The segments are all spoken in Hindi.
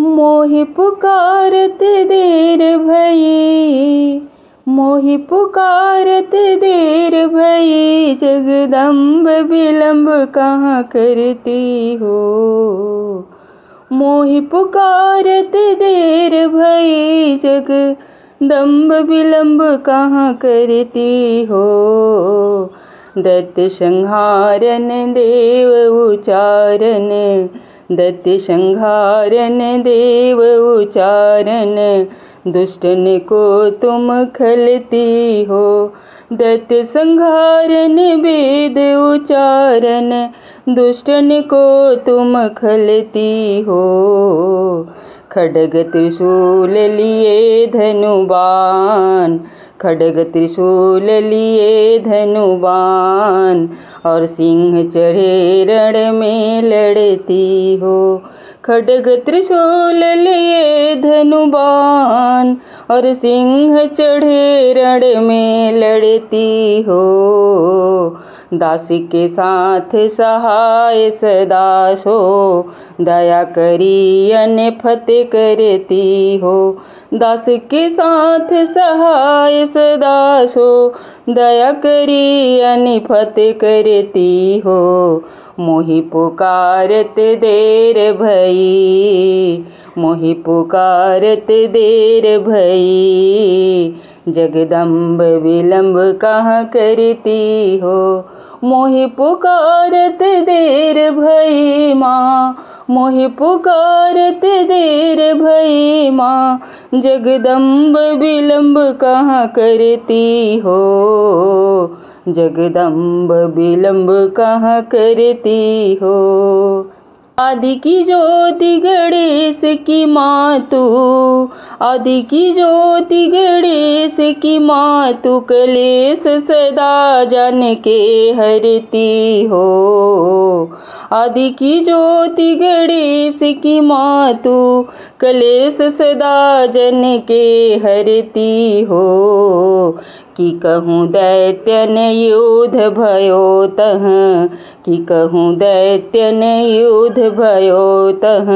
मोहि पुकारत देर भई, मोहि पुकारत देर भई, जगदम्ब विलम्ब कहाँ करती हो। मोहि पुकारत देर भई, जगदम्ब विलम्ब कहाँ करती हो। दत्त संहारन देव उचारन, दत्त संहारन देव उचारन, दुष्टन को तुम खलती हो। दत्त संहारन वेद उचारन, दुष्टन को तुम खलती हो। खड्ग त्रिशूल लिए धनुबान, खड्ग त्रिशूल लिए धनुबान, और सिंह चढ़े रण में लड़ती हो। खड्ग त्रिशूल लिए धनुबान, और सिंह चढ़े रण में लड़ती हो। दास के साथ सहाय सदा सो, दया करी अनफत करती हो। दास के साथ सहाय सदा सो, दया करी अनफत करती हो। मोहि पुकारत देर भई, मोहि पुकारत देर भई, जगदम्ब विलम्ब कहाँ करती हो। मोहि पुकारत देर भई माँ, मोहि पुकारत देर भई माँ, जगदम्ब विलम्ब कहाँ करती हो। जगदम्ब विलम्ब कहाँ करती हो। आदि की ज्योति गणेश की माँ तू, आदि की ज्योति गणेश की माँ तू, कलेश सदा जन के हरती हो। आदि की ज्योति गणेश की माँ तू, कलेश सदा जन के हरती हो। कि कहूँ दैत्यन युद्ध भयो तह, कि कहूँ दैत्यन युद्ध भयो तह,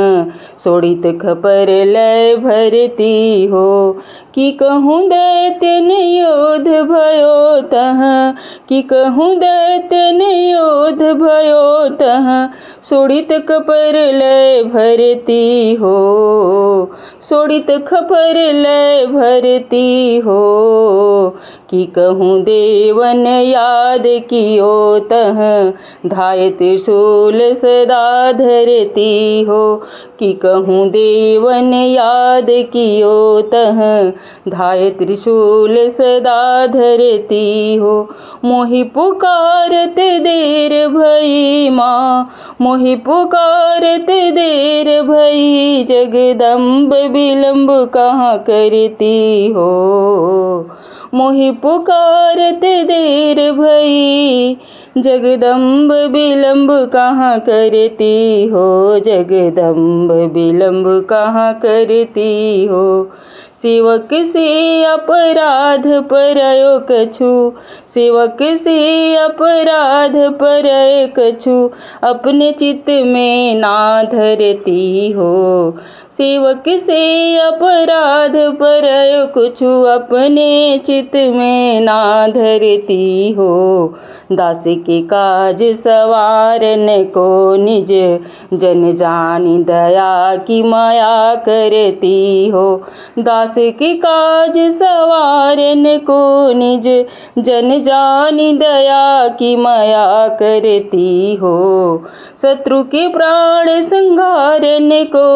सोड़ित खपर लय भरती हो। कि कहूँ दैत्यन युद्ध भयो तह, कि कहूँ दैत्यन युद्ध भयो तह, सोड़ित खपर लय भरती हो। सोड़ित खपर लय भरती हो। कि कहूँ देवन याद कियो तह, धाय त्रिशूल सदा धरती हो। कि कहूँ देवन याद कियो तह, धाय त्रिशूल सदा धरती हो। मोहि पुकारत देर भई माँ, मोहि पुकारत देर भई, जगदम्ब विलम्ब कहाँ करती हो। मोहि पुकारत देर भई, जगदम्ब विलम्ब कहाँ करती हो। जगदम्ब विलम्ब कहाँ करती हो। सेवक से अपराध परयो कछु, सेवक से अपराध परय कछु, अपने चित्त में ना धरती हो। सेवक से अपराध परय कुछु, अपने चित्त में ना धरती हो। दास के काज सवारन को निज, जन जानी दया की माया करती हो। दास के काज सवारन को निज, जन जानी दया की माया करती हो। शत्रु के प्राण संहारन को,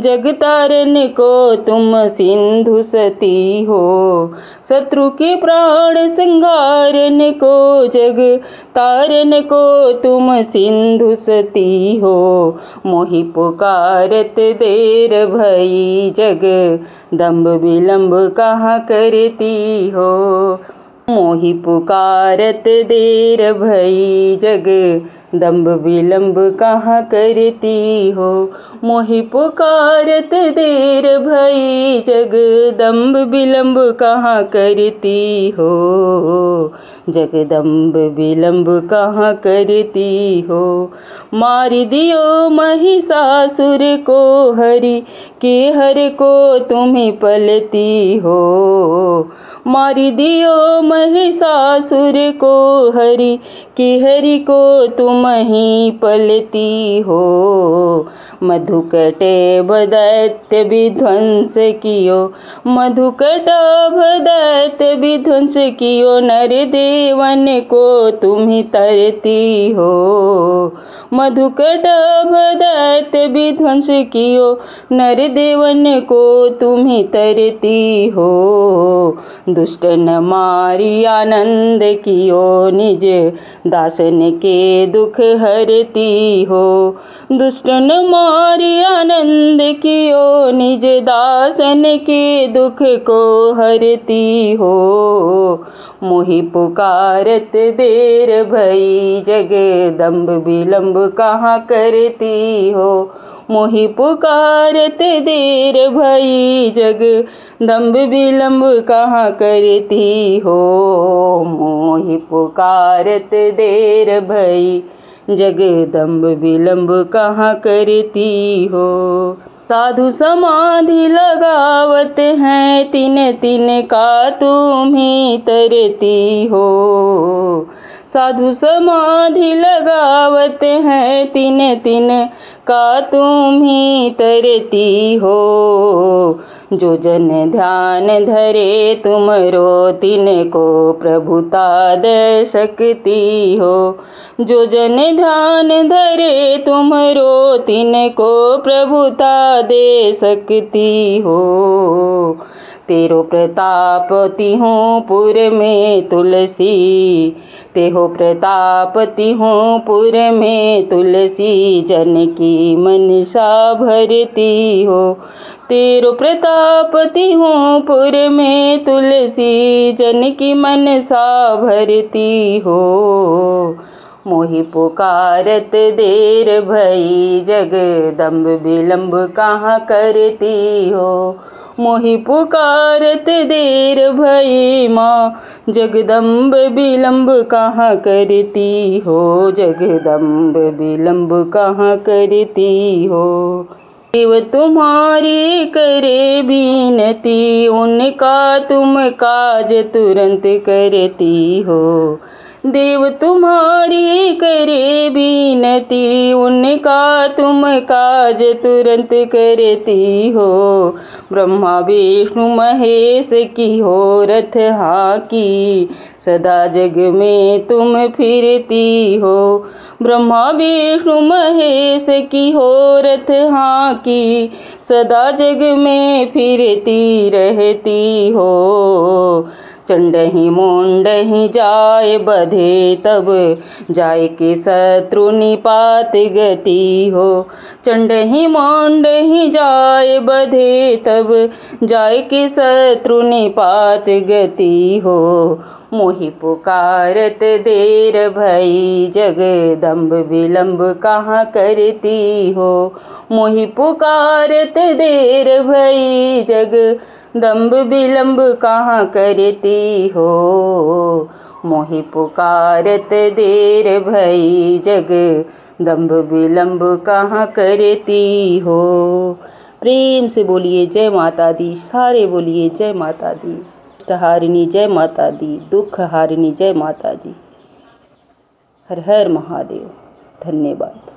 जग तारन को तुम सिंधु सती हो। शत्रु के प्राण संहारन को, जग तारन को तुम सिंधु सती हो। मोहि पुकारत देर भई, जगदम्ब विलम्ब कहाँ करती हो। मोहि पुकारत देर भई, जग दम्भ विलम्ब कहाँ करती हो। मोहि पुकारत देर भई जगदम्ब विलम्ब कहाँ करती हो। जगदम्ब विलम्ब कहाँ करती हो। मार दियो महिषासुर को हरि के हर को तुम्हें पलती हो। मार दियो महिषासुर को हरि के हरि को तुम ही पलती हो। मधुकटभ दैत्य विध्वंस कियो। मधुकटभ दैत्य विध्वंस कियो नर देवन को तुम ही तरती हो। मधुकटभ दैत्य विध्वंस कियो नर देवन को तुम ही तरती हो। दुष्टन मारी आनंद कियो निज दासन के दुख हरती हो। दुष्टन मारी आनंद कियो निज दासन के दुख को हरती हो। मोहि पुकारत देर भई जगदम्ब विलम्ब कहाँ करती हो। मोहि पुकारत देर भई जगदम्ब विलम्ब कहाँ करती हो। मोहि पुकारत देर भई जगदम्ब विलम्ब कहाँ करती हो। साधु समाधि लगावत हैं तिन तिन का तुम ही तरती हो। साधु समाधि लगावत हैं तिन तिन का तुम ही तरती हो। जो जन ध्यान धरे तुमरो तिन को प्रभुता दे सकती हो। जो जन ध्यान धरे तुमरो तिन को प्रभुता दे सकती हो। तेरो प्रताप तिहूँ पुर में तुलसी। तेहो प्रताप तिहूँ पुर में तुलसी जन की मनसा भरती हो। तेरो प्रताप तिहूँ पुर में तुलसी जन की मनसा भरती हो। मोहि पुकारत देर भई जगदम्ब विलम्ब कहाँ करती हो। मोहि पुकारत देर भई माँ जगदम्ब विलम्ब कहाँ करती हो। जगदम्ब विलम्ब कहाँ करती हो। देव तुम्हारी करे बीनती उनका तुम काज तुरंत करती हो। देव तुम्हारी करे बीनती उनका तुम काज तुरंत करती हो। ब्रह्मा विष्णु महेश की हो रथ हाँकी सदा जग में तुम फिरती हो। ब्रह्मा विष्णु महेश की हो रथ हाँकी सदा जग में फिरती रहती हो। चंडही मुंडही जाय बधे तब जाय के शत्रु निपात गति हो। चंडही मुंडही जाय बधे तब जाय के शत्रु निपात गति हो। मोहि पुकारत देर भई जगदम्ब विलम्ब कहाँ करती हो। मोहि पुकारत देर भई जगदम्ब विलम्ब कहाँ करती हो। मोहि पुकारत देर भई जगदम्ब विलम्ब कहाँ करती हो। प्रेम से बोलिए जय माता दी। सारे बोलिए जय माता दी। हारिणी जय माता दी। दुख हारिणी जय माता दी। हर हर महादेव। धन्यवाद।